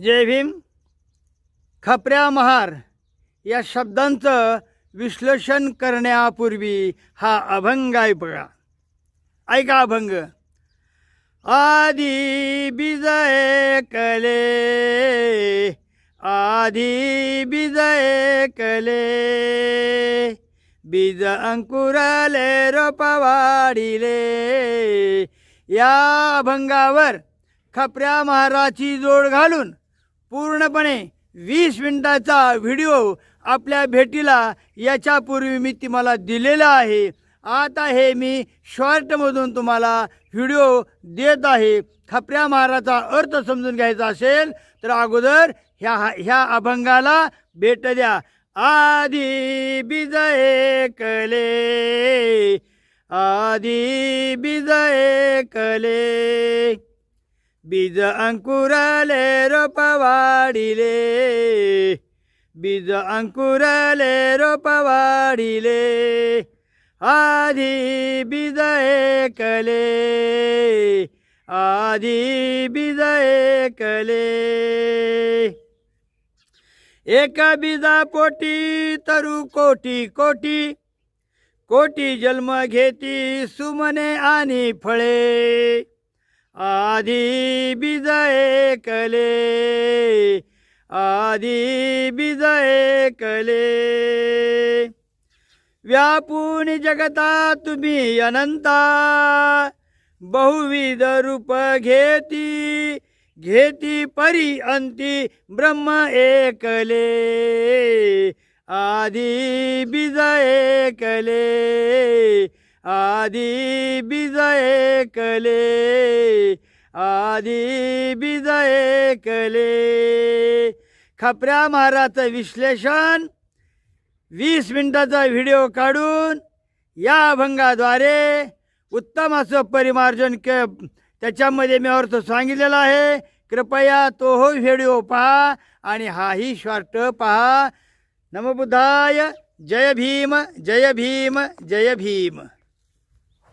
जय भीम. खपऱ्या महार या शब्दांचं विश्लेषण करण्यापूर्वी हा अभंग आहे बघा. ऐका अभंग. आधी बीज ऐकले, आधी बीज ऐकले, बीज अंकुरले रोप वाढिले. या अभंगावर खपऱ्या महाराची जोड घालून पूर्णपणे 20 मिनिटाचा व्हिडिओ आपल्या भेटीला याच्यापूर्वी मी तुम्हाला दिलेला आहे. आता हे मी शॉर्टमधून तुम्हाला व्हिडिओ देत आहे. खपऱ्या महाराचा अर्थ समजून घ्यायचा असेल तर अगोदर ह्या अभंगाला भेट द्या. आधी बीज ऐकले, आधी बीज ऐकले, बीज अंकुरले रोप वाढिले, बीज अंकुरले रोप वाढिले. आधी बीज ऐकले, आधी बीज ऐकले. एका बीजा पोटी तरु कोटी कोटी, कोटी जन्म घेती सुमने आणि फळे. आधी बीज ऐकले, आधी बीज ऐकले. व्यापून जगता तुम्ही अनंता, बहुविध रूप घेती, घेती परी अंती ब्रह्म एकले. आधी बीज ऐकले, आधी बीज ऐकले, आधी बीज ऐकले. खपऱ्या महाराचं विश्लेषण 20 मिनिटाचा व्हिडिओ काढून या अभंगाद्वारे उत्तम असं परिमार्जन त्याच्यामध्ये मी अर्थ सांगितलेला आहे. कृपया तो हो व्हिडिओ पहा आणि हाही शॉर्ट पहा. नमो बुद्धाय. जय भीम, जय भीम, जय भीम.